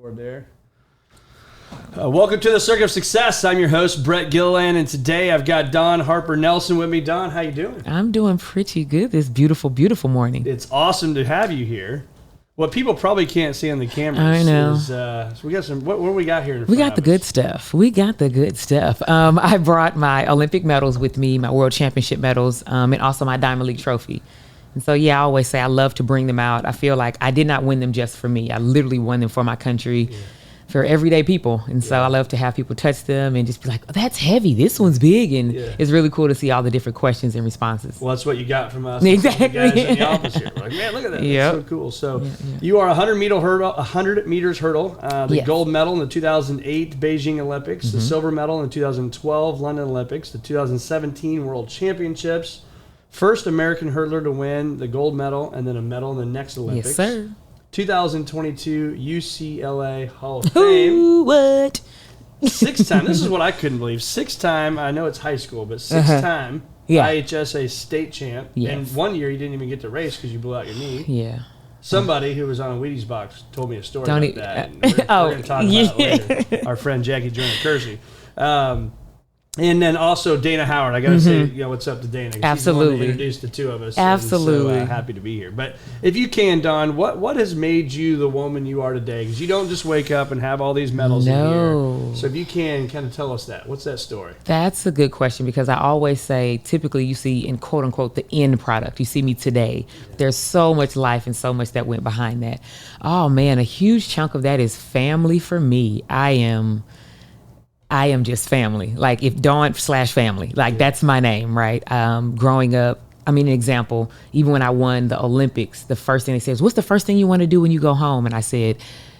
There. Welcome to the Circuit of Success. I'm your host, Brett Gilland, and today I've got Don Harper Nelson with me. Don, how you doing? I'm doing pretty good this beautiful, beautiful morning. It's awesome to have you here. What people probably can't see on the cameras I know. is, so we got some, what do we got here? We got the good stuff. I brought my Olympic medals with me, my World Championship medals, and also my Diamond League trophy. And so, I always say I love to bring them out. I feel like I did not win them just for me. I literally won them for my country, for everyday people. And so I love to have people touch them and just be like, oh, that's heavy. This one's big. And it's really cool to see all the different questions and responses. Well, that's what you got from us. Exactly. The guys in the office here. We're like, man, look at that. That's so cool. So you are 100 meters hurdle, the gold medal in the 2008 Beijing Olympics, the silver medal in the 2012 London Olympics, the 2017 World Championships, first American hurdler to win the gold medal and then a medal in the next Olympics. Yes, sir. 2022 UCLA Hall of Fame. Ooh, what? 6-time. This is what I couldn't believe. 6-time. I know it's high school, but 6-time IHSA state champ. Yes. And one year you didn't even get to race because you blew out your knee. Yeah. Somebody who was on a Wheaties box told me a story about that. And we're going to talk about it later. Our friend Jackie Joyner Kersee. And then also Dana Howard. I got to say, what's up to Dana? Absolutely. He's the one that introduced the two of us. Absolutely. And so happy to be here. But if you can, Dawn, what has made you the woman you are today? Because you don't just wake up and have all these medals in here. So if you can, kind of tell us that. What's that story? That's a good question because I always say, typically you see in quote unquote the end product. You see me today. There's so much life and so much that went behind that. Oh man, a huge chunk of that is family for me. I am just family. Like if Dawn/family, like that's my name, right? Growing up, an example, even when I won the Olympics, the first thing they said is, what's the first thing you want to do when you go home? And I said,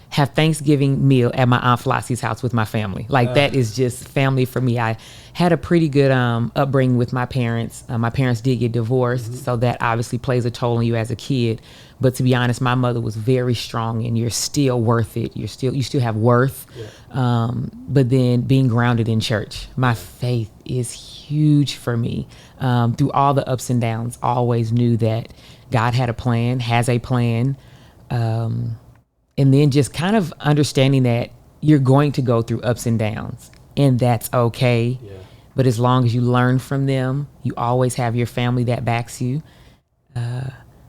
have Thanksgiving meal at my Aunt Lassie's house with my family. Like that is just family for me. I had a pretty good upbringing with my parents. My parents did get divorced, so that obviously plays a toll on you as a kid. But to be honest, my mother was very strong, and you're still worth it. You still have worth. But then being grounded in church, my faith is huge for me. Through all the ups and downs, I always knew that God had a plan, has a plan. And then just kind of understanding that you're going to go through ups and downs, and that's okay. But as long as you learn from them, you always have your family that backs you.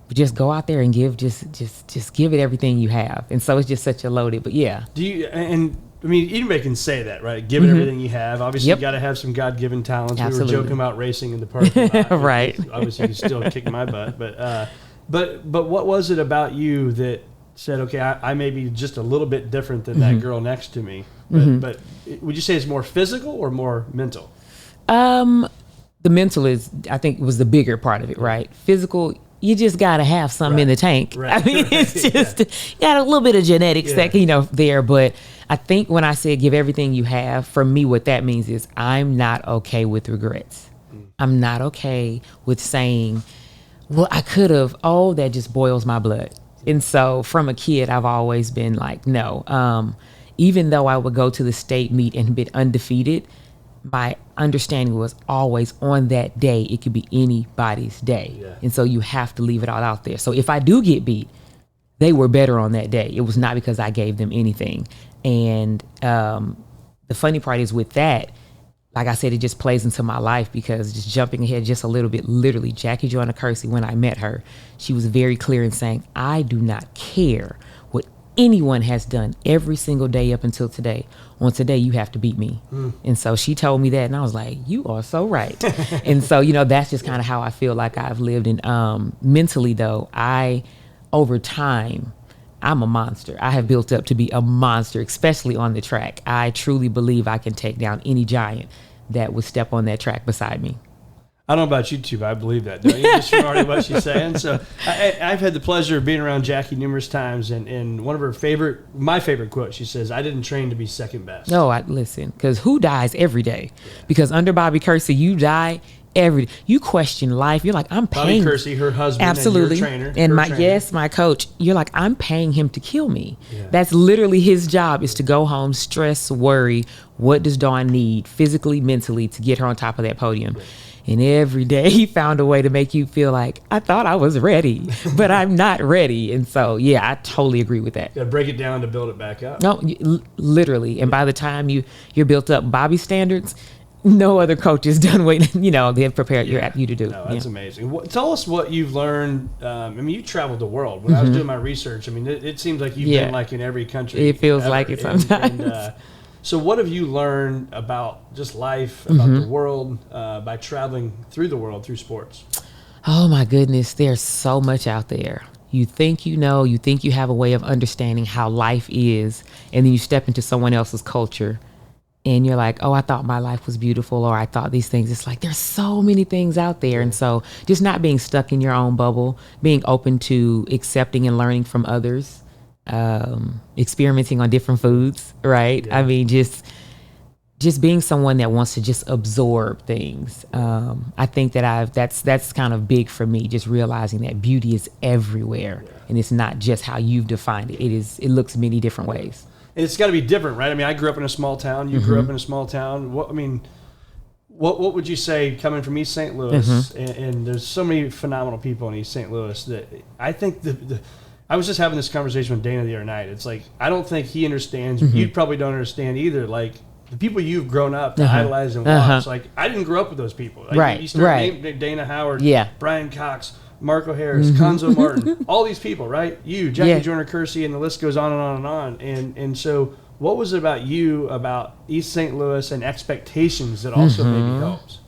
But just go out there and just give it everything you have. And so it's just such a loaded, but yeah. Do you, and I mean, anybody can say that, right? Give it everything you have. Obviously, you got to have some God-given talents. Absolutely. We were joking about racing in the parking lot. Right. Obviously, you still kick my butt. But what was it about you that said, okay, I may be just a little bit different than that girl next to me? But would you say it's more physical or more mental? The mental I think was the bigger part of it, right? Physical, you just got to have something in the tank. Right. It's just, you got a little bit of genetics that, there. But I think when I said give everything you have, for me, what that means is I'm not okay with regrets. I'm not okay with saying, well, I could have, that just boils my blood. And so from a kid, I've always been like, no. Even though I would go to the state meet and be undefeated, my understanding was always on that day, it could be anybody's day. And so you have to leave it all out there. So if I do get beat, they were better on that day. It was not because I gave them anything. And the funny part is with that, like I said, it just plays into my life because just jumping ahead just a little bit, literally, Jackie Joyner Kersee, when I met her, she was very clear in saying, I do not care what anyone has done every single day up until today. On today, you have to beat me. And so she told me that, and I was like, you are so right. And so, that's just kind of how I feel like I've lived. And mentally, though, over time, I'm a monster. I have built up to be a monster, especially on the track. I truly believe I can take down any giant that would step on that track beside me. I don't know about you two, but I believe that, don't you? Just from already what she's saying. So I've had the pleasure of being around Jackie numerous times, and one of my favorite quotes, she says, I didn't train to be second best. No, listen, because who dies every day? Because under Bobby Kersee, you die you question life. You're like, I'm paying Kersee, her husband, absolutely, and your trainer, and my trainer. My coach. You're like, I'm paying him to kill me. Yeah. That's literally his job, is to go home, stress, worry. What does Dawn need physically, mentally, to get her on top of that podium? Yeah. And every day he found a way to make you feel like, I thought I was ready, but I'm not ready. And so, yeah, I totally agree with that. You gotta break it down to build it back up. No, literally. And by the time you're built up Bobby standards, no other coach has done what, they've prepared you to do. No, that's amazing. Tell us what you've learned. You traveled the world. When I was doing my research, it seems like you've been like in every country. It feels like it sometimes. So what have you learned about just life, about the world, by traveling through the world through sports? Oh my goodness, there's so much out there. You think you think you have a way of understanding how life is, and then you step into someone else's culture and you're like, oh, I thought my life was beautiful, or I thought these things. It's like, there's so many things out there. And so just not being stuck in your own bubble, being open to accepting and learning from others, experimenting on different foods, right? Yeah. Just being someone that wants to just absorb things. I think that that's kind of big for me, just realizing that beauty is everywhere, and it's not just how you've defined it. It looks many different ways. And it's got to be different, right? I grew up in a small town. You grew up in a small town. What would you say, coming from East St. Louis, and there's so many phenomenal people in East St. Louis, that I think I was just having this conversation with Dana the other night. It's like, I don't think he understands. You probably don't understand either. Like, the people you've grown up to idolize and watch. Like, I didn't grow up with those people. Like, you start naming Dana Howard, Brian Cox, Marco Harris, Conzo Martin, all these people, right? Jackie Joyner Kersee, and the list goes on and on and on. And so what was it about you, about East St. Louis, and expectations that also maybe helps?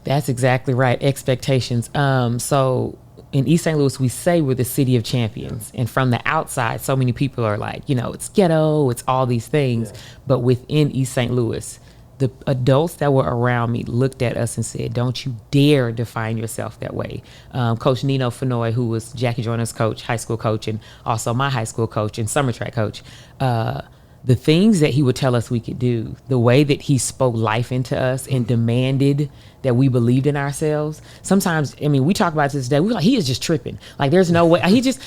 That's exactly right. Expectations. So in East St. Louis, we say we're the city of champions. And from the outside, so many people are like, it's ghetto, it's all these things. Yeah. But within East St. Louis, the adults that were around me looked at us and said, don't you dare define yourself that way. Coach Nino Fennoy, who was Jackie Joyner's coach, high school coach, and also my high school coach and summer track coach, the things that he would tell us we could do, the way that he spoke life into us and demanded that we believed in ourselves. Sometimes, we talk about this today, we're like, he is just tripping. Like, there's no way. He just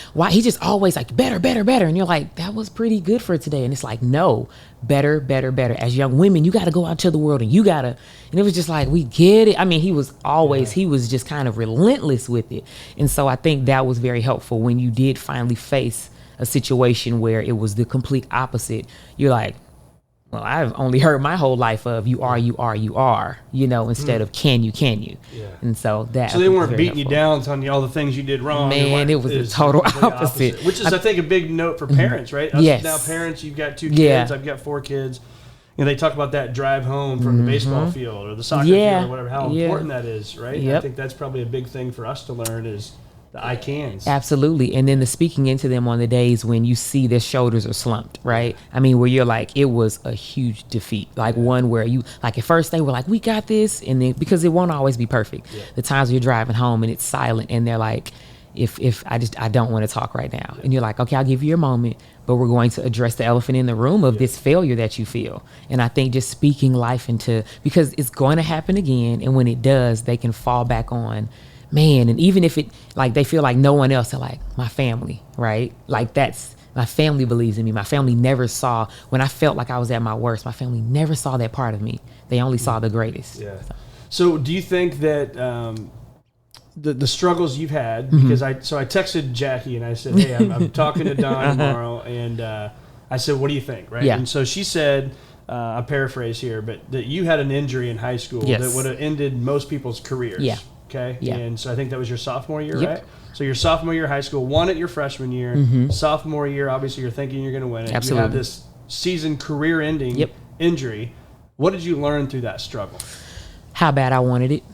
always like, better. And you're like, that was pretty good for today. And it's like, no, better. As young women, you got to go out to the world, and and it was just like, we get it. He was always, he was just kind of relentless with it. And so I think that was very helpful when you did finally face a situation where it was the complete opposite. You're like, well, I've only heard my whole life of you are, instead of can you. Yeah. And so they weren't beating you down, telling you all the things you did wrong. Man, it was the total opposite. Which is, I think, a big note for parents, right? Yes. Now parents, you've got 2 kids, I've got 4 kids. They talk about that drive home from the baseball field or the soccer field or whatever, how important that is, right? Yep. I think that's probably a big thing for us to learn, is the I cans. Absolutely. And then the speaking into them on the days when you see their shoulders are slumped, right? Where you're like, it was a huge defeat. Like one where you, like at first they were like, we got this. And then, because it won't always be perfect. Yeah. The times you're driving home and it's silent and they're like, if I don't want to talk right now. And you're like, okay, I'll give you a moment, but we're going to address the elephant in the room of this failure that you feel. And I think just speaking life into, because it's going to happen again. And when it does, they can fall back on, man, and even if it, like, they feel like no one else, they're like, my family, right? Like, that's, my family believes in me. My family never saw, when I felt like I was at my worst, my family never saw that part of me. They only saw the greatest. Yeah. So do you think that the struggles you've had, because I texted Jackie and I said, hey, I'm talking to Don tomorrow, and I said, what do you think, right? Yeah. And so she said, I paraphrase here, but that you had an injury in high school that would have ended most people's careers. Yeah. Okay. Yeah. And so I think that was your sophomore year, right? So your sophomore year of high school, won it your freshman year. Sophomore year, obviously you're thinking you're going to win it. Absolutely. You have this season career-ending injury. What did you learn through that struggle? How bad I wanted it.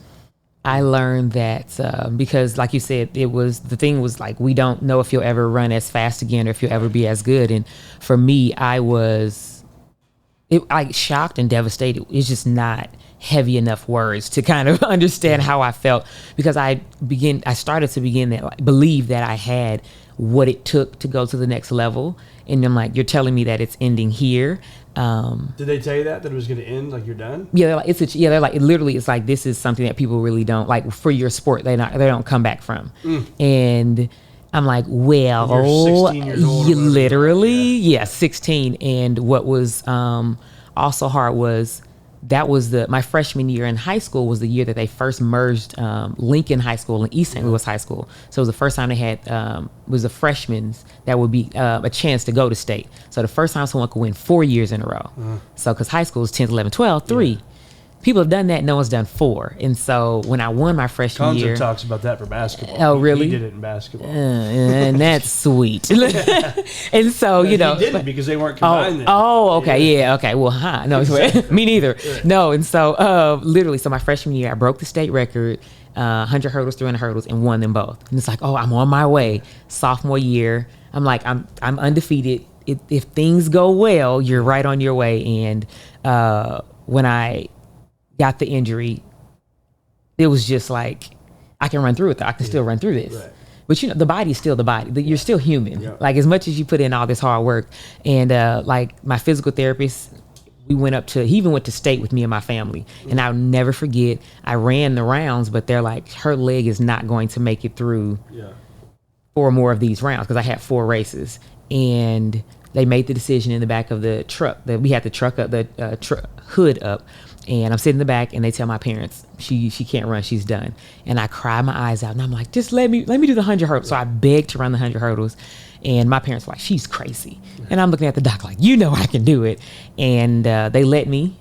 I learned that because, like you said, the thing was like, we don't know if you'll ever run as fast again or if you'll ever be as good. And for me, I was shocked and devastated. It's just not heavy enough words to kind of understand how I felt, because I started to believe that I had what it took to go to the next level. And I'm like, you're telling me that it's ending here. Did they tell you that it was going to end, like you're done? Yeah, they're like, it's like, this is something that people really don't like for your sport. They don't come back from. And I'm like, well, you're 16 years old, literally, 16. And what was also hard was my freshman year in high school was the year that they first merged Lincoln High School and East St. Louis High School. So it was the first time they had was the freshmen that would be a chance to go to state. So the first time someone could win 4 years in a row. So because high school is 10th, 11th, 12th, 3. People have done that. No one's done 4. And so when I won my freshman year, talks about that for basketball. Oh, really? He did it in basketball, and that's sweet. And so he didn't because they weren't combined. Okay, okay. Well, no, exactly. Me neither. Right. No, and so literally, so my freshman year, I broke the state record, 100 hurdles, 300 hurdles, and won them both. And it's like, I'm on my way. Sophomore year, I'm like, I'm undefeated. If things go well, you're right on your way. And when I got the injury, it was just like, I can run through it. I can still run through this. Right. But the body's still the body. You're still human. Yeah. Like, as much as you put in all this hard work. And like my physical therapist, he even went to state with me and my family. And I'll never forget, I ran the rounds, but they're like, her leg is not going to make it through 4 more of these rounds, because I had 4 races. And they made the decision in the back of the truck that we had the truck up, the hood up. And I'm sitting in the back, and they tell my parents, she can't run, she's done. And I cry my eyes out, and I'm like, just let me do the 100 hurdles. So I begged to run the 100 hurdles, and my parents were like, she's crazy. And I'm looking at the doc like, I can do it. And they let me.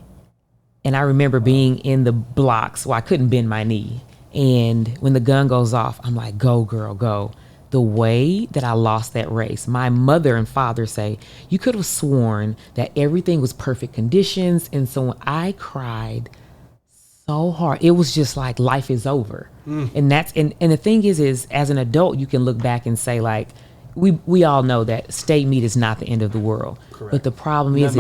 And I remember being in the blocks where I couldn't bend my knee. And when the gun goes off, I'm like, go, girl, go. The way that I lost that race, my mother and father say, you could have sworn that everything was perfect conditions. And so when I cried so hard, it was just like, life is over. And the thing is as an adult, you can look back and say, like, we all know that state meet is not the end of the world. Correct. But the problem is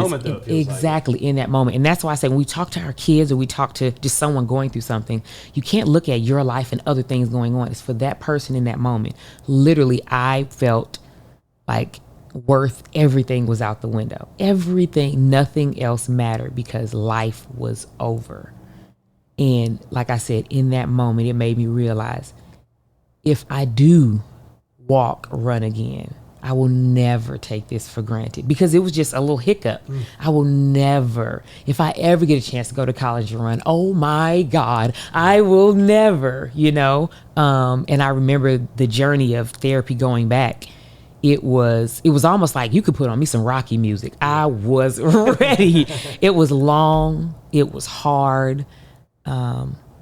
exactly in that moment. And that's why I say, when we talk to our kids or we talk to just someone going through something, you can't look at your life and other things going on. It's for that person in that moment. Literally, I felt like everything was out the window. Everything, nothing else mattered, because life was over. And like I said, in that moment, it made me realize, if I do walk, run again, I will never take this for granted, because it was just a little hiccup. I will never, if I ever get a chance to go to college and run, oh my God, I will never, and I remember the journey of therapy going back. It was almost like you could put on me some Rocky music. I was ready. It was long. It was hard.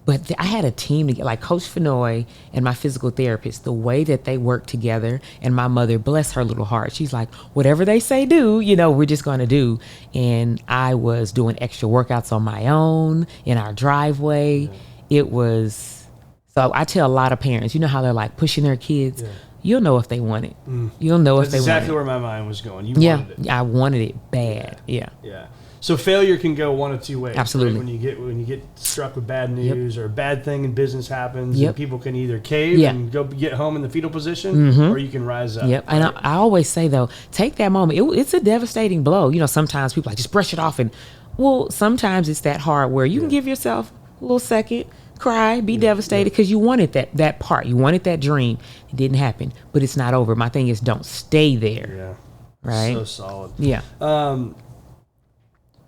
But I had a team to get, like Coach Fennoy and my physical therapist, the way that they worked together, and my mother, bless her little heart, she's like, whatever they say do, we're just going to do. And I was doing extra workouts on my own in our driveway. It was, so I tell a lot of parents, how they're like pushing their kids. Yeah. You'll know if they want it. You'll know if they want it. That's exactly where my mind was going. You wanted it. I wanted it bad. Yeah. So failure can go one of 2 ways. Absolutely. Right? When you get struck with bad news or a bad thing in business happens, and people can either cave and go get home in the fetal position, or you can rise up. Yep. Right? And I always say, though, take that moment. It's a devastating blow. Sometimes people just brush it off, and sometimes it's that hard where you can give yourself a little second, cry, be devastated, because you wanted that part. You wanted that dream. It didn't happen, but it's not over. My thing is, don't stay there. Yeah. Right. So solid. Yeah.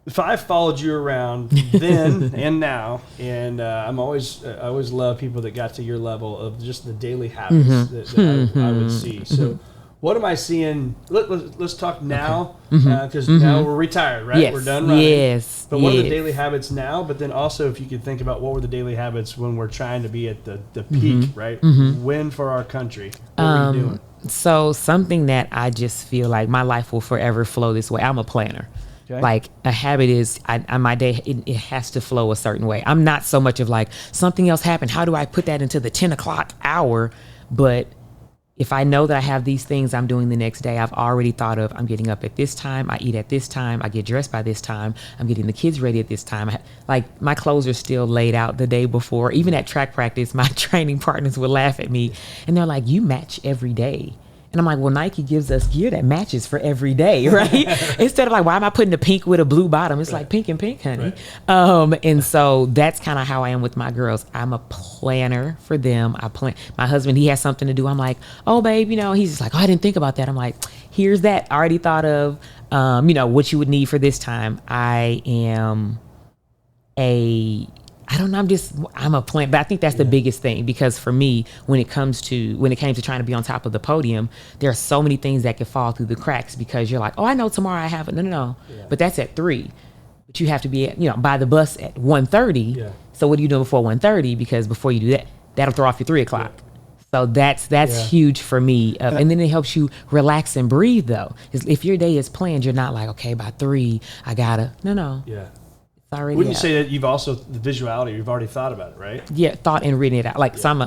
If I followed you around then and now, and I always love people that got to your level of just the daily habits that I would see. So what am I seeing? Let's talk now, because now we're retired, right? Yes. We're done running. Yes. But what are the daily habits now? But then also, if you could think about what were the daily habits when we're trying to be at the peak, right? Win for our country. What are you doing? So something that I just feel like my life will forever flow this way. I'm a planner. Okay. Like a habit is, my day, it has to flow a certain way. I'm not so much of like, something else happened, how do I put that into the 10 o'clock hour? But if I know that I have these things I'm doing the next day, I've already thought of, I'm getting up at this time, I eat at this time, I get dressed by this time, I'm getting the kids ready at this time. Like my clothes are still laid out the day before. Even at track practice, my training partners would laugh at me and they're like, you match every day. And I'm like, well, Nike gives us gear that matches for every day, right? Instead of like, why am I putting the pink with a blue bottom? It's like pink and pink, honey. Right. And so that's kind of how I am with my girls. I'm a planner for them. I plan. My husband, he has something to do. I'm like, oh, babe, he's just like, oh, I didn't think about that. I'm like, here's that. I already thought of, what you would need for this time. I am I'm a plant, but I think that's the biggest thing, because for me, when it came to trying to be on top of the podium, there are so many things that could fall through the cracks because you're like, oh, I know tomorrow I have it. No. Yeah. But that's at 3. But you have to be by the bus at 1:30. Yeah. So what do you do before 1:30? Because before you do that, that'll throw off your 3 o'clock. Yeah. So that's huge for me. And then it helps you relax and breathe though. If your day is planned, you're not like, okay, by 3, I gotta, no. Yeah. Wouldn't you say that you've also, the visuality, you've already thought about it, right? Yeah, thought and written it out. So I'm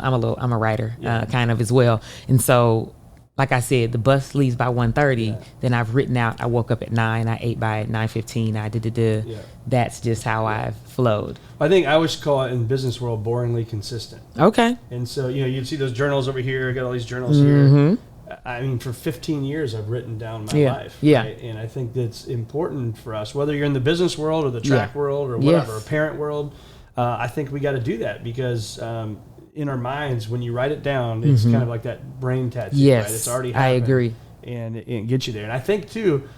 a writer kind of as well. And so, like I said, the bus leaves by 1:30. Then I've written out, I woke up at 9, I ate by 9:15, I did. That's just how I've flowed. I think I always call it in the business world boringly consistent. Okay. And so, you'd see those journals over here, I got all these journals here. I mean, for 15 years, I've written down my life. Yeah. Right? And I think that's important for us, whether you're in the business world or the track world or whatever, or parent world. I think we got to do that because in our minds, when you write it down, it's kind of like that brain tattoo. Yes. Right? It's already happened. I agree. And it gets you there. And I think, too,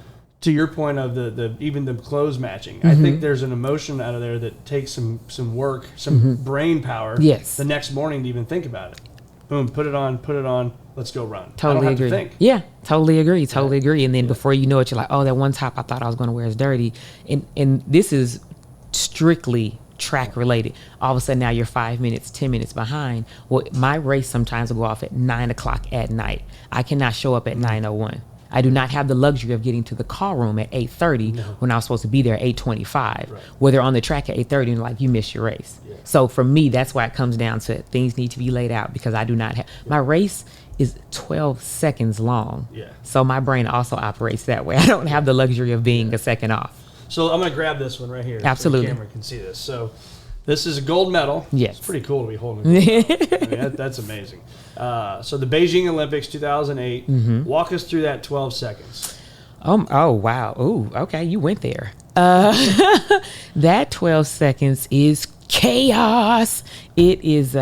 to your point of even the clothes matching, I think there's an emotion out of there that takes some work, some brain power the next morning to even think about it. Boom, put it on, let's go run. Totally agree. To think. Yeah, totally agree. And then before you know it, you're like, oh, that one top I thought I was going to wear is dirty. And this is strictly track related. All of a sudden now you're 5 minutes, 10 minutes behind. Well, my race sometimes will go off at 9 o'clock at night. I cannot show up at 9:01. I do not have the luxury of getting to the call room at 8:30 when I was supposed to be there at 8:25. Right. Where they're on the track at 8:30 and like, you missed your race. Yeah. So for me, that's why it comes down to things need to be laid out because I do not have, my race is 12 seconds long. Yeah. So my brain also operates that way. I don't have the luxury of being a second off. So I'm going to grab this one right here. Absolutely. So the camera can see this. So this is a gold medal. Yes. It's pretty cool to be holding it. I mean, that's amazing. So the Beijing Olympics 2008. Walk us through that 12 seconds. Oh, wow. Ooh, okay. You went there. That 12 seconds is chaos. It is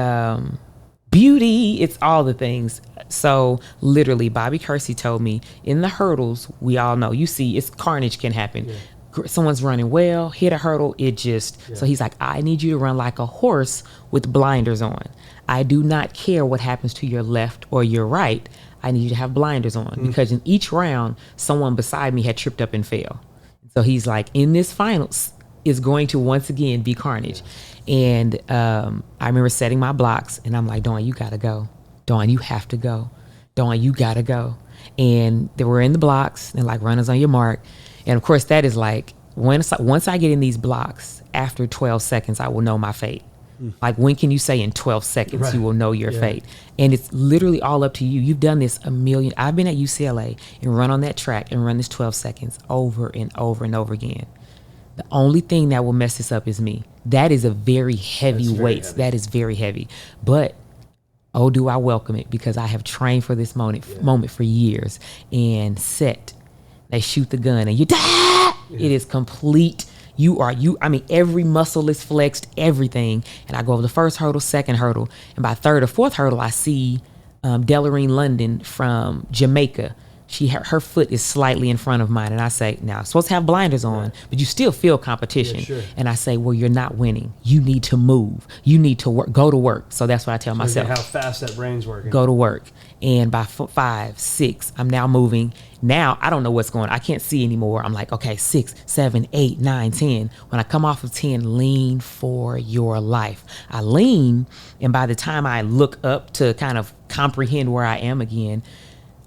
beauty. It's all the things. So literally, Bobby Kersee told me in the hurdles, we all know, you see, it's carnage can happen. Yeah. Someone's running well, hit a hurdle, so he's like, I need you to run like a horse with blinders on. I do not care what happens to your left or your right. I need you to have blinders on because in each round, someone beside me had tripped up and fell. So he's like, in this finals is going to once again be carnage. And I remember setting my blocks and I'm like, Dawn, you gotta go. Dawn, you have to go. Dawn, you gotta go. And they were in the blocks and like runners on your mark. And of course, that is like, once I get in these blocks, after 12 seconds, I will know my fate. Like, when can you say in 12 seconds you will know your fate? And it's literally all up to you. You've done this a million. I've been at UCLA and run on that track and run this 12 seconds over and over and over again. The only thing that will mess this up is me. That is a very heavy weight. That is very heavy. But oh, do I welcome it because I have trained for this moment for years and set. They shoot the gun and you die. Yeah. It is complete. I mean, every muscle is flexed, everything. And I go over the first hurdle, second hurdle. And by third or fourth hurdle, I see Delorine London from Jamaica. Her foot is slightly in front of mine. And I say, now, I'm supposed to have blinders on, but you still feel competition. Yeah, sure. And I say, well, you're not winning. You need to move. You need to work. Go to work. So that's what I tell myself. How fast that brain's working. Go to work. And by 5, 6, I'm now moving. Now, I don't know what's going on. I can't see anymore. I'm like, okay, 6, 7, 8, 9, 10. When I come off of 10, lean for your life. I lean, and by the time I look up to kind of comprehend where I am again,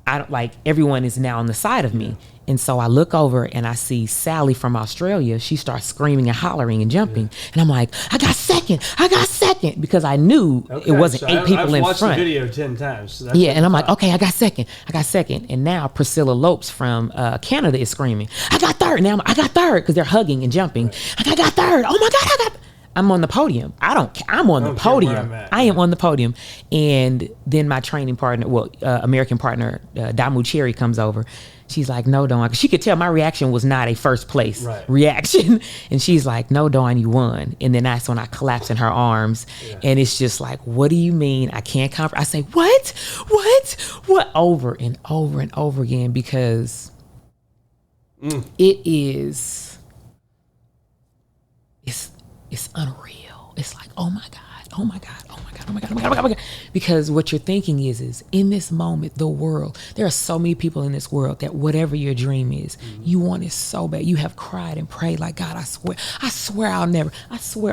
I don't like everyone is now on the side of me. And so I look over and I see Sally from Australia. She starts screaming and hollering and jumping. And I'm like, I got second, because I knew it wasn't 8 people in front. I've watched the video 10 times. So and I'm like, okay, I got second. And now Priscilla Lopes from Canada is screaming, I got third. Now I got third, because they're hugging and jumping. Right. I got third. Oh my God, I'm on the podium. I'm on the podium. I am on the podium. And then my training partner, American partner, Damu Cherry, comes over. She's like, no, Dawn. Because she could tell my reaction was not a first place reaction. And she's like, no, Dawn, you won. And then that's when I collapse in her arms. Yeah. And it's just like, what do you mean? I can't comprehend. I say, what? Over and over and over again, because it is, it's unreal. It's like, oh my God. Because what you're thinking is in this moment, the world, there are so many people in this world that whatever your dream is, you want it so bad. You have cried and prayed like, God, I swear I'll never,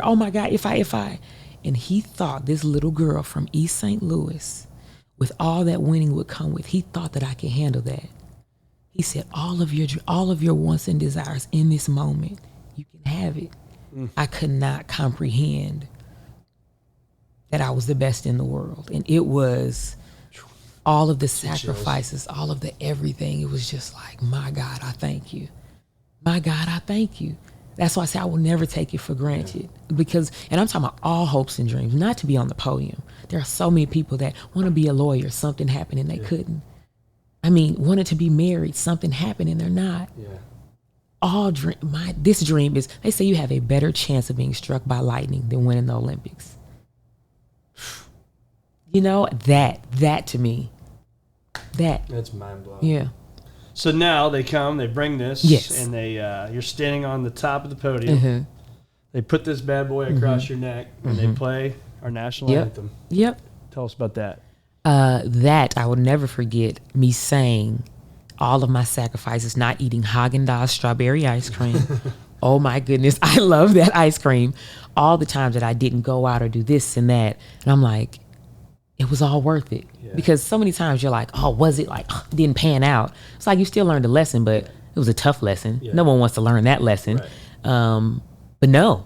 oh my God, if I. And he thought this little girl from East St. Louis, with all that winning would come with, he thought that I could handle that. He said, all of your wants and desires in this moment, you can have it. I could not comprehend that I was the best in the world. And it was all of the sacrifices, all of the everything. It was just like, my God, I thank you. My God, I thank you. That's why I say I will never take it for granted. Because, and I'm talking about all hopes and dreams, not to be on the podium. There are so many people that want to be a lawyer, something happened and they couldn't. I mean, wanted to be married, something happened and they're not. This dream is, they say you have a better chance of being struck by lightning than winning the Olympics. You know, that to me, that's mind blowing. Yeah. So now they bring this, and you're standing on the top of the podium. They put this bad boy across your neck, and they play our national anthem. Tell us about that. That I will never forget, me saying all of my sacrifices, not eating Haagen-Dazs strawberry ice cream. Oh my goodness, I love that ice cream. All the times that I didn't go out or do this and that, and I'm like, it was all worth it. Because so many times you're like, oh, was it like, didn't pan out? It's like you still learned a lesson, but it was a tough lesson. No one wants to learn that lesson. But no,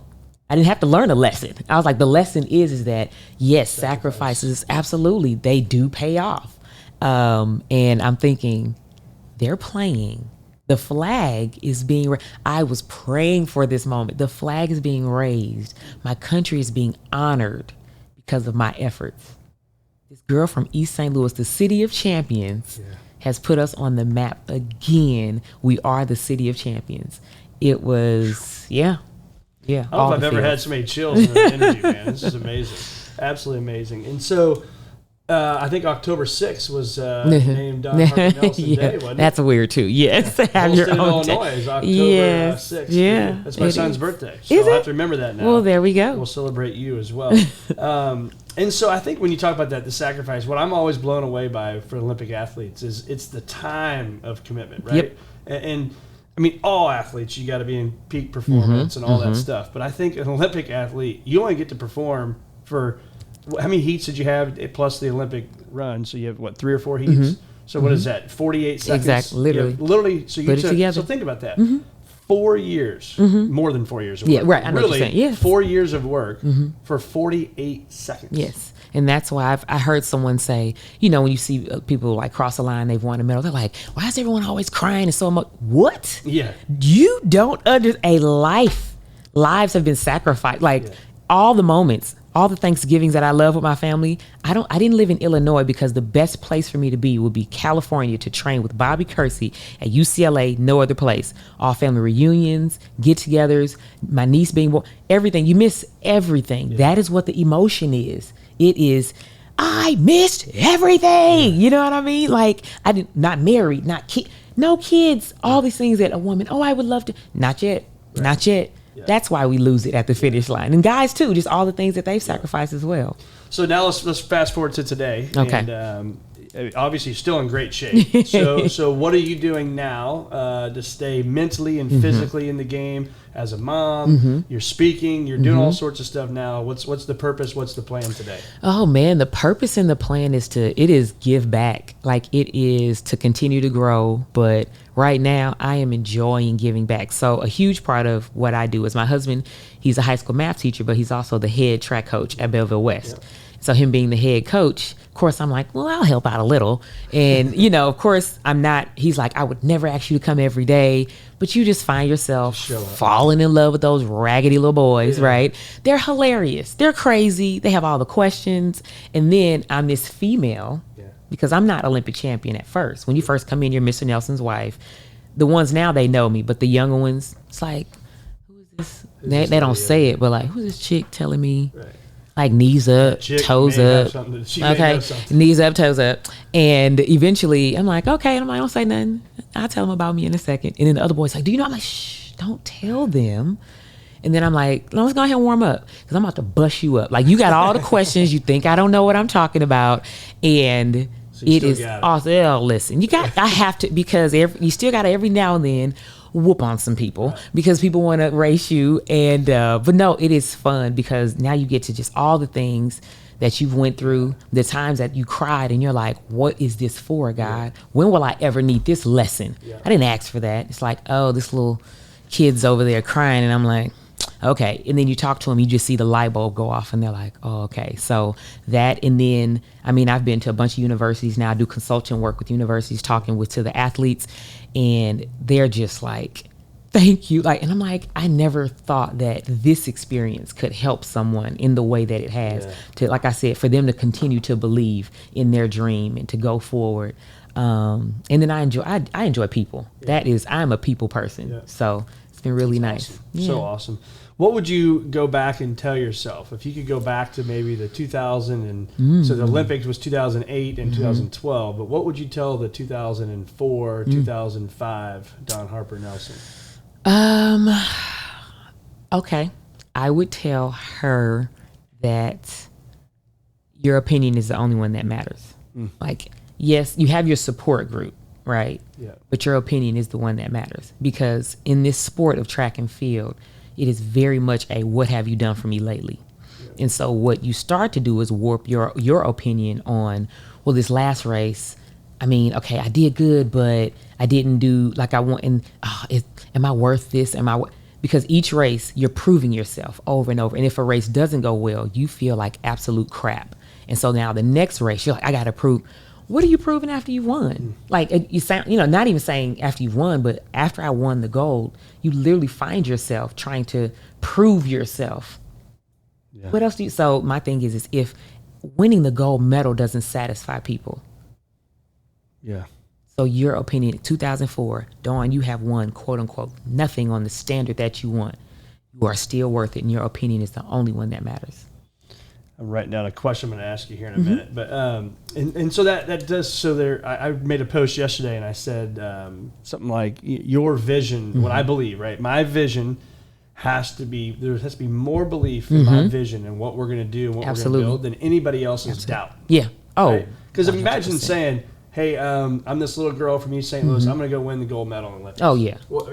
I didn't have to learn a lesson. I was like, the lesson is that, yes, sacrifices, absolutely, they do pay off. And I'm thinking, they're playing. The flag is being, I was praying for this moment. The flag is being raised. My country is being honored because of my efforts. This girl from East St. Louis, the city of champions, has put us on the map again. We are the city of champions. It was, I don't know if I've ever had so many chills in an interview, man. This is amazing. Absolutely amazing. And so, I think October 6th was named Don Harper Nelson Day, wasn't it? That's weird too. Yes, have your own Illinois is October 6th. Yeah, that's my son's birthday, so I'll have to remember that now. Well, there we go. We'll celebrate you as well. And so I think when you talk about that, the sacrifice, what I'm always blown away by for Olympic athletes is it's the time of commitment, right? And I mean, all athletes, you got to be in peak performance and all that stuff. But I think an Olympic athlete, you only get to perform for. How many heats did you have plus the Olympic run? So you have 3 or 4 heats. So what is that? 48 seconds. Exactly. Literally. Literally. So you put it together. So think about that. 4 years, more than 4 years of work. Yeah, right. I know really, what you're saying. Yes. 4 years of work for 48 seconds. Yes. And that's why I heard someone say, you know, when you see people like cross the line, they've won a medal, they're like, why is everyone always crying and so much? What? Yeah. You don't understand. Lives have been sacrificed. Like all the moments, all the Thanksgivings that I love with my family. I didn't live in Illinois because the best place for me to be would be California to train with Bobby Kersee at UCLA, no other place. All family reunions, get-togethers, my niece being born, everything. You miss everything. Yeah. That is what the emotion is. It is, I missed everything. You know what I mean? Like not married, no kids, all these things that a woman, I would love to, not yet. Yeah. That's why we lose it at the finish line. And guys too, just all the things that they've sacrificed as well. So now let's fast forward to today. Okay. And obviously still in great shape. So what are you doing now to stay mentally and physically in the game? As a mom, you're speaking, you're doing all sorts of stuff now. What's the purpose? What's the plan today? Oh man, the purpose and the plan is give back. Like, it is to continue to grow, but right now I am enjoying giving back. So a huge part of what I do is my husband, he's a high school math teacher, but he's also the head track coach at Belleville West. Yep. So him being the head coach, of course, I'm like, well, I'll help out a little. And, of course, he's like, I would never ask you to come every day, but you just find yourself falling in love with those raggedy little boys, right? They're hilarious. They're crazy. They have all the questions. And then I'm this female, because I'm not Olympic champion at first. When you first come in, you're Mr. Nelson's wife. The ones now, they know me, but the younger ones, it's like, who is this? They don't say it, but like, who's this chick telling me? Right. Like, knees up, toes up. Okay, knees up, toes up. And eventually, I'm like, okay. And I'm like, don't say nothing. I'll tell them about me in a second. And then the other boy's like, do you know? I'm like, shh, don't tell them. And then I'm like, no, let's go ahead and warm up, because I'm about to bust you up. Like, you got all the questions. You think I don't know what I'm talking about. And it is awesome. Oh, listen, I have to, because you still got to every now and then whoop on some people, because people want to race you. And but no, it is fun, because now you get to just all the things that you've went through, the times that you cried and you're like, what is this for, God? When will I ever need this lesson? I didn't ask for that. It's like, oh, this little kid's over there crying, and I'm like, okay. And then you talk to them, you just see the light bulb go off, and they're like, oh, okay. So that, and then, I've been to a bunch of universities now. I do consulting work with universities, talking to the athletes, and they're just like, thank you. Like, and I'm like, I never thought that this experience could help someone in the way that it has, to, like I said, for them to continue to believe in their dream and to go forward. And then I enjoy people. I'm a people person. So it's been really nice. Awesome. So awesome. What would you go back and tell yourself if you could go back to maybe the 2000 and so the Olympics was 2008 and 2012, but what would you tell the 2004, 2005 Don Harper Nelson? Okay. I would tell her that your opinion is the only one that matters. Like, yes, you have your support group, right? Yeah. But your opinion is the one that matters, because in this sport of track and field, it is very much a what have you done for me lately? And so what you start to do is warp your opinion on, well, this last race, okay, I did good, but I didn't do like I want. And am I worth this? Because each race, you're proving yourself over and over. And if a race doesn't go well, you feel like absolute crap. And so now the next race, you're like, I got to prove. What are you proving after you won? Like, you sound, not even saying after you won, but after I won the gold, you literally find yourself trying to prove yourself. Yeah. What else so my thing is if winning the gold medal doesn't satisfy people. Yeah. So your opinion, 2004, Dawn, you have won, quote unquote, nothing on the standard that you want. You are still worth it, and your opinion is the only one that matters. I'm writing down a question I'm going to ask you here in a minute, but and so that does, so there. I made a post yesterday and I said something like your vision, what I believe, right? My vision there has to be more belief in my vision and what we're going to do and what we're going to build than anybody else's doubt. Yeah. Oh, because imagine saying, hey, I'm this little girl from East St. Louis. I'm going to go win the gold medal in Olympics. Oh yeah. Well,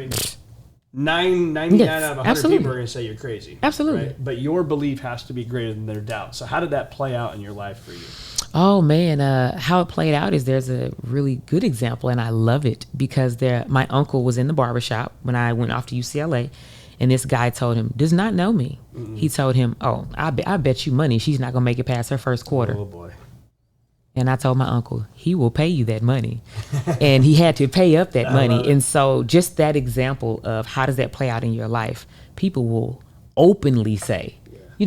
99 out of 100 people are going to say you're crazy. Absolutely. Right? But your belief has to be greater than their doubt. So how did that play out in your life for you? Oh, man. How it played out is there's a really good example, and I love it, because my uncle was in the barbershop when I went off to UCLA, and this guy told him, does not know me. He told him, oh, I bet you money she's not going to make it past her first quarter. Oh, boy. And I told my uncle, he will pay you that money. And he had to pay up that money. And so just that example of how does that play out in your life, people will openly say,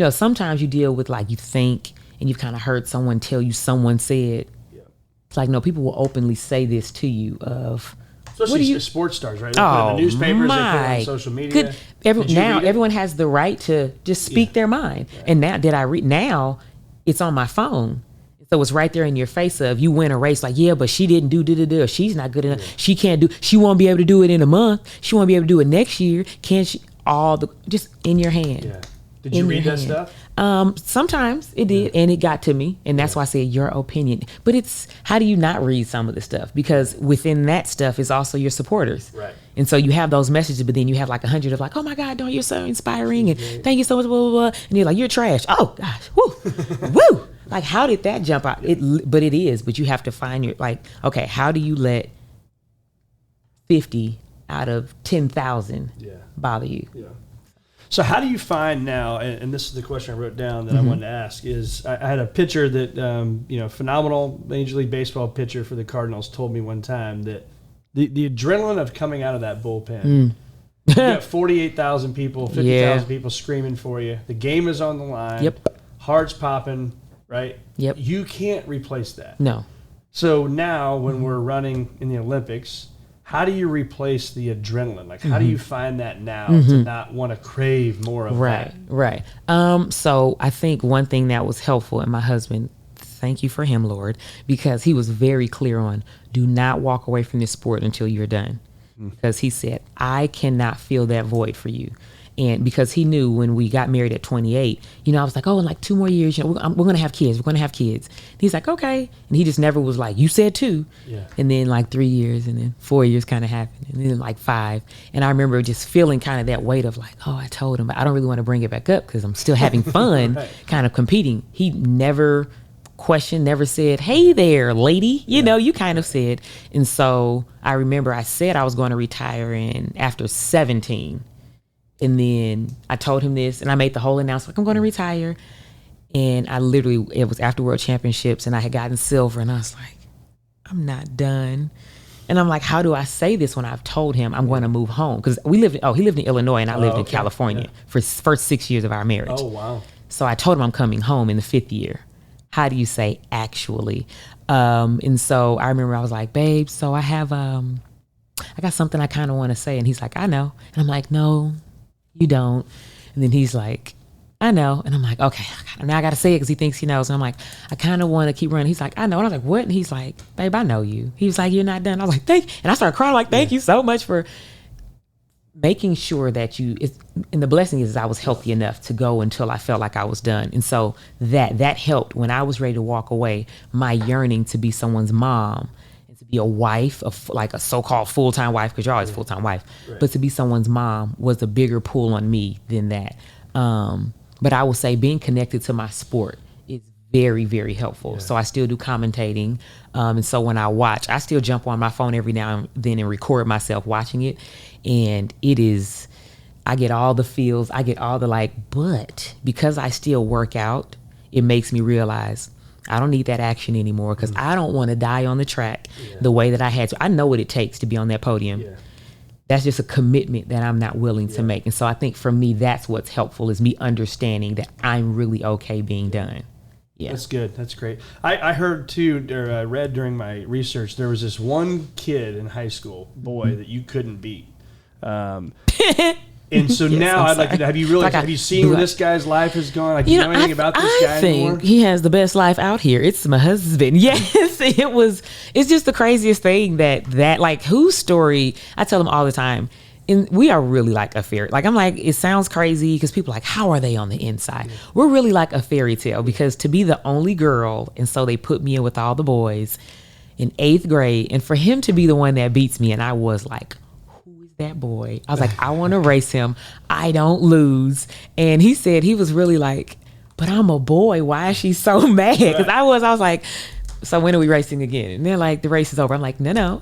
sometimes you deal with like you think and you've kind of heard someone tell you someone said. Yeah. It's like, no, people will openly say this to you of, especially sports stars, right? They put it in the newspapers, they put it on social media. Everyone has the right to just speak their mind. Yeah. And now it's on my phone. So it's right there in your face of you win a race like, yeah, but she didn't do or she's not good enough. Yeah. She won't be able to do it in a month. She won't be able to do it next year. Can she? Just in your hand. Yeah. Did you read that stuff? Sometimes it did, and it got to me, and that's why I said your opinion. But it's, how do you not read some of the stuff? Because within that stuff is also your supporters. Right. And so you have those messages, but then you have like 100 of like, oh my God, Dawn, you're so inspiring, and thank you so much, blah, blah, blah. And you're like, you're trash. Oh gosh, woo, woo. Like, how did that jump out? But it is, but you have to find your, like, okay, how do you let 50 out of 10,000 bother you? Yeah. So how do you find now, and this is the question I wrote down that I wanted to ask, is I had a pitcher that, phenomenal Major League Baseball pitcher for the Cardinals told me one time that the adrenaline of coming out of that bullpen, you got 48,000 people, 50,000 people screaming for you. The game is on the line. Yep. Heart's popping, right? Yep. You can't replace that. No. So now when we're running in the Olympics, how do you replace the adrenaline? Like, how do you find that now to not want to crave more of that? Right. So I think one thing that was helpful, and my husband, thank you for him, Lord, because he was very clear on, do not walk away from this sport until you're done. Because he said, I cannot fill that void for you. And because he knew when we got married at 28, I was like, oh, in like 2 more years, we're going to have kids. We're going to have kids. And he's like, okay. And he just never was like, you said 2. Yeah. And then like 3 years, and then 4 years kind of happened. And then like 5. And I remember just feeling kind of that weight of like, oh, I told him, but I don't really want to bring it back up because I'm still having fun kind of competing. He never questioned, never said, hey there, lady, you kind of said. And so I remember I said I was going to retire after 17. And then I told him this, and I made the whole announcement, like, I'm going to retire. And it was after World Championships, and I had gotten silver, and I was like, I'm not done. And I'm like, how do I say this when I've told him I'm going to move home? Because he lived in Illinois, and I lived in California for the first 6 years of our marriage. Oh, wow. So I told him I'm coming home in the 5th year. How do you say actually? And so I remember I was like, babe, so I have, I got something I kind of want to say. And he's like, I know. And I'm like, no, you don't. And then he's like, I know. And I'm like, okay, now I got to say it because he thinks he knows. And I'm like, I kind of want to keep running. He's like, I know. And I was like, what? And he's like, babe, I know you. He was like, you're not done. I was like, thank you. And I started crying like, thank you so much for making sure that and the blessing is I was healthy enough to go until I felt like I was done. And so that helped when I was ready to walk away. My yearning to be someone's mom, to be a wife, like a so-called full-time wife, because you're always a full-time wife, but to be someone's mom was a bigger pull on me than that. But I will say being connected to my sport is very, very helpful. So I still do commentating. And so when I watch, I still jump on my phone every now and then and record myself watching it. And I get all the feels, I get all the but because I still work out, it makes me realize I don't need that action anymore because I don't want to die on the track the way that I had to. I know what it takes to be on that podium. Yeah. That's just a commitment that I'm not willing to make. And so I think for me, that's what's helpful is me understanding that I'm really okay being done. Yeah. That's good. That's great. I heard too, or read during my research, there was this one kid in high school, boy, that you couldn't beat. And so now I'd like to, have you seen where this guy's life has gone? Like, you know anything about this guy anymore? I think he has the best life out here. It's my husband. Yes, it's just the craziest thing that like whose story, I tell them all the time. And we are really like a fairy. Like, I'm like, it sounds crazy because people are like, how are they on the inside? Yeah. We're really like a fairy tale because to be the only girl, and so they put me in with all the boys in 8th grade, and for him to be the one that beats me, and I was like, that boy. I was like, I want to race him. I don't lose. And he said he was really like, but I'm a boy. Why is she so mad? Because I was like, so when are we racing again? And they're like, the race is over. I'm like, no.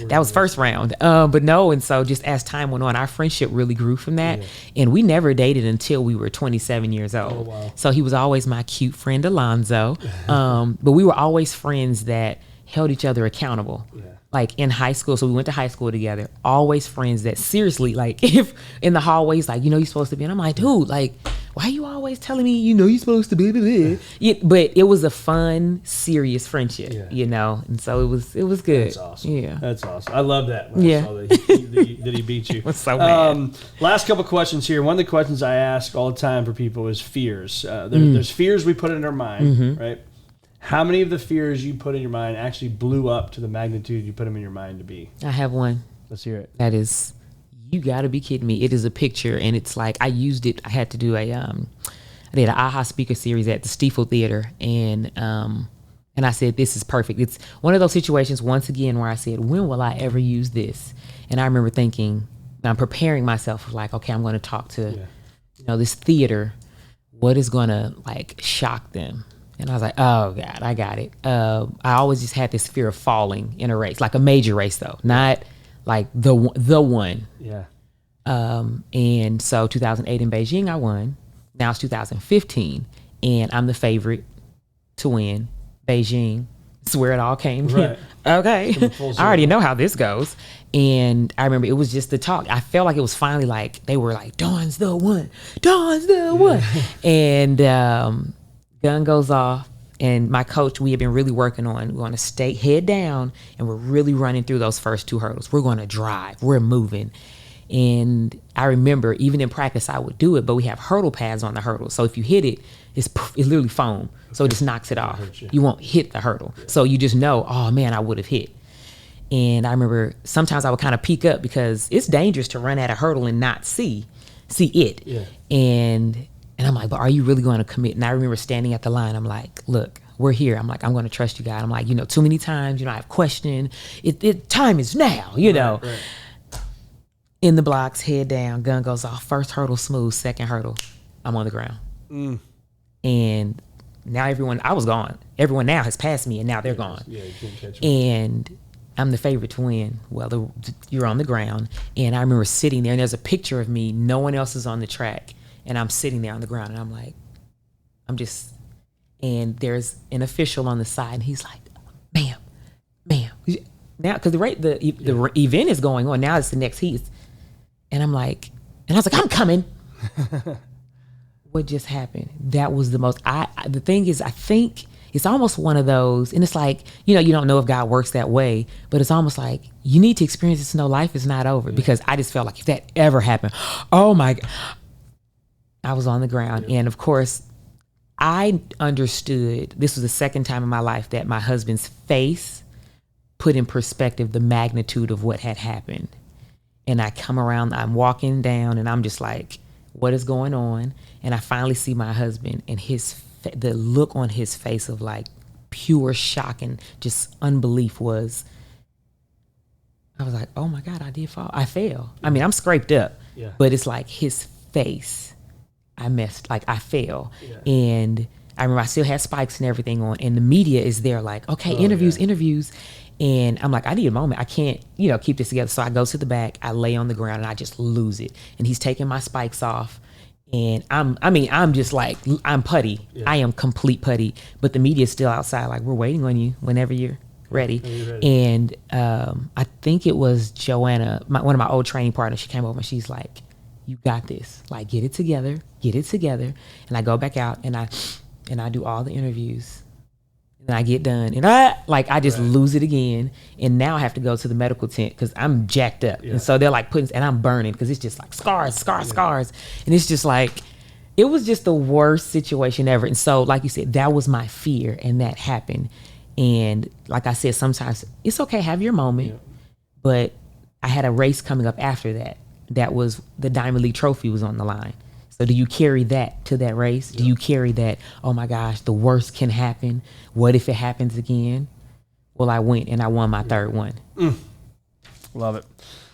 That was first round. But no. And so just as time went on, our friendship really grew from that. Yeah. And we never dated until we were 27 years old. Oh, wow. So he was always my cute friend, Alonzo. But we were always friends that held each other accountable. Yeah. Like in high school, so we went to high school together, always friends that seriously, like if in the hallways, like, you're supposed to be, and I'm like, dude, like, why are you always telling me, you're supposed to be, blah, blah. Yeah, but it was a fun, serious friendship, and so it was good. That's awesome. Yeah. That's awesome. I love that when I saw that he beat you. I was so mad. Last couple questions here. One of the questions I ask all the time for people is fears. There's fears we put in our mind, right? How many of the fears you put in your mind actually blew up to the magnitude you put them in your mind to be? I have one. Let's hear it. That is You gotta be kidding me. It is a picture, and it's like, I used it. I had to do I did an AHA speaker series at the Stiefel Theater, and I said, this is perfect. It's one of those situations, once again, where I said, when will I ever use this? And I remember thinking, I'm preparing myself, like, okay, I'm going to talk to, this theater. What is going to, like, shock them? And I was like, oh, God, I got it. I always just had this fear of falling in a race, like a major race, though, not like the one. Yeah. And so 2008 in Beijing, I won. Now it's 2015, and I'm the favorite to win Beijing. It's where it all came from. Okay. I already know how this goes. And I remember it was just the talk. I felt like it was finally like, they were like, Dawn's the one. Dawn's the one. And gun goes off. And my coach, we had been really working on, we're going to stay head down, and we're really running through those first 2 hurdles. We're going to drive. We're moving. And I remember even in practice, I would do it, but we have hurdle pads on the hurdle. So if you hit it, it's literally foam. So it just knocks it off. You won't hit the hurdle. Yeah. So you just know, oh man, I would have hit. And I remember sometimes I would kind of peek up because it's dangerous to run at a hurdle and not see it. Yeah. And I'm like, but are you really going to commit? And I remember standing at the line. I'm like, look, we're here. I'm like, I'm going to trust you, God. I'm like, too many times, I've questioned. Time is now, know. Right. In the blocks, head down, gun goes off. First hurdle smooth, second hurdle, I'm on the ground. And now I was gone. Everyone now has passed me, and now they're gone. Yeah, you can't catch me. And I'm the favorite to win. Well, you're on the ground. And I remember sitting there, and there's a picture of me. No one else is on the track. And I'm sitting there on the ground, and I'm like, and there's an official on the side, and he's like, ma'am. Now, because the event is going on. Now it's the next heat. And I'm like, I was like, I'm coming. What just happened? That was the most, the thing is, I think it's almost one of those, and it's like, you don't know if God works that way, but it's almost like you need to experience this to know life is not over, because I just felt like if that ever happened, oh my God, I was on the ground. And of course, I understood, this was the second time in my life that my husband's face put in perspective the magnitude of what had happened. And I come around, I'm walking down, and I'm just like, what is going on? And I finally see my husband, and the look on his face of like pure shock and just unbelief was, I was like, oh my God, I did fall. I fell. I mean, I'm scraped up, but it's like his face, I fell. Yeah. And I remember I still had spikes and everything on, and the media is there like, okay, interviews. And I'm like, I need a moment. I can't, keep this together. So I go to the back, I lay on the ground, and I just lose it. And he's taking my spikes off. And I'm just like, I'm putty. Yeah. I am complete putty. But the media is still outside, like, we're waiting on you whenever you're ready. And I think it was Joanna, one of my old training partners, she came over and she's like, you got this. Like, get it together. And I go back out and I do all the interviews. And I get done, and I just lose it again. And now I have to go to the medical tent because I'm jacked up. Yeah. And so they're like and I'm burning because it's just like scars. And it's just like, it was just the worst situation ever. And so, like you said, that was my fear, and that happened. And like I said, sometimes it's okay, have your moment. But I had a race coming up after that. That was the Diamond League Trophy was on the line. So do you carry that to that race? Do you carry that, oh my gosh, the worst can happen? What if it happens again? Well, I went and I won my third one. Love it.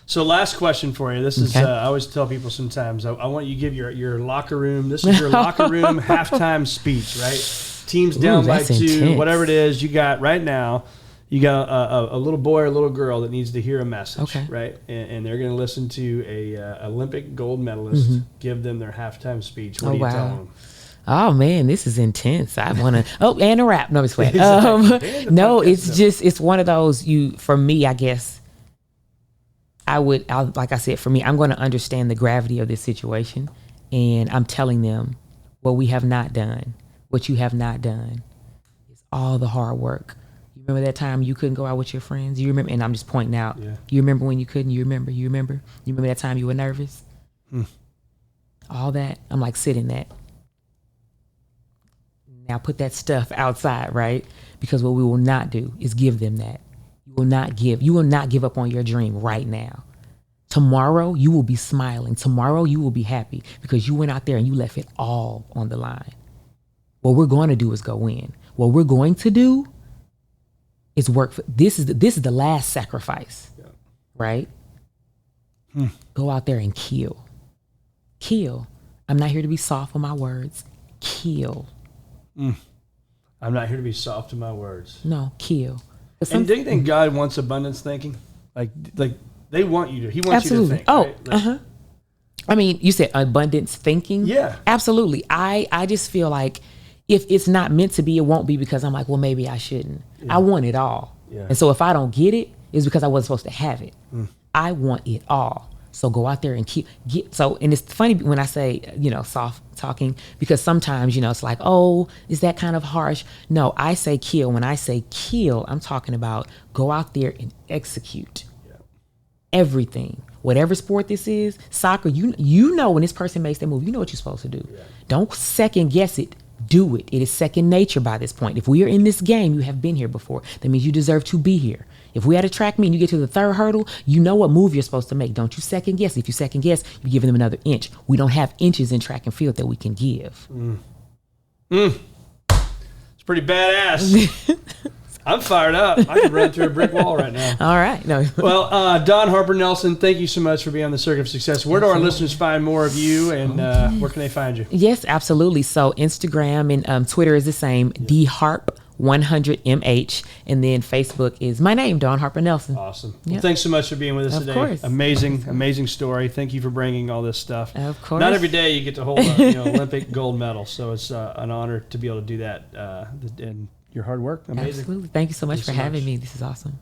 So last question for you. This is, I always tell people sometimes, I want you to give your locker room, this is your locker room halftime speech, right? Team's down by 2, intense. Whatever it is you got right now. You got a little boy or a little girl that needs to hear a message, right? And they're going to listen to a Olympic gold medalist give them their halftime speech. What do you tell them? Oh man, this is intense. I want to. Oh, and a rap. No, it's wet. No, it's just it's one of those. For me, I guess like I said, for me, I'm going to understand the gravity of this situation, and I'm telling them what we have not done, what you have not done, is all the hard work. Remember that time you couldn't go out with your friends? You remember? And I'm just pointing out. Yeah. You remember when you couldn't? You remember? You remember that time you were nervous? All that. I'm like, sit in that. Now put that stuff outside, right? Because what we will not do is give them that. You will not give up on your dream right now. Tomorrow you will be smiling. Tomorrow you will be happy because you went out there and you left it all on the line. What we're going to do is go win. What we're going to do is work for this is the last sacrifice. Yeah. Right? Go out there and kill. Kill. I'm not here to be soft with my words. Kill. I'm not here to be soft with my words. No, kill. And do you think God wants abundance thinking? Like they want you to. He wants you to think. Oh, right? Like, I mean, you said abundance thinking. Yeah. Absolutely. I just feel like if it's not meant to be, it won't be because I'm like, well, maybe I shouldn't. Yeah. I want it all. Yeah. And so if I don't get it, it's because I wasn't supposed to have it. I want it all. So go out there and and it's funny when I say, soft talking, because sometimes, it's like, oh, is that kind of harsh? No, I say kill. When I say kill, I'm talking about go out there and execute everything. Whatever sport this is, soccer, you know when this person makes that move, you know what you're supposed to do. Yeah. Don't second guess it. Do it. It is second nature by this point. If we are in this game, you have been here before. That means you deserve to be here. If we had a track meet and you get to the third hurdle, you know what move you're supposed to make. Don't you second guess. If you second guess, you're giving them another inch. We don't have inches in track and field that we can give. It's pretty badass. I'm fired up. I could run through a brick wall right now. All right. No. Well, Don Harper Nelson, thank you so much for being on the Circuit of Success. Where do our listeners find more of you, and where can they find you? Yes, absolutely. So Instagram and Twitter is the same, DHarp100MH, and then Facebook is my name, Dawn Harper Nelson. Awesome. Well, thanks so much for being with us today. Of course. Amazing story. Thank you for bringing all this stuff. Of course. Not every day you get to hold a Olympic gold medal, so it's an honor to be able to do that. And your hard work. Amazing. Absolutely. Thank you so much for having me. This is awesome.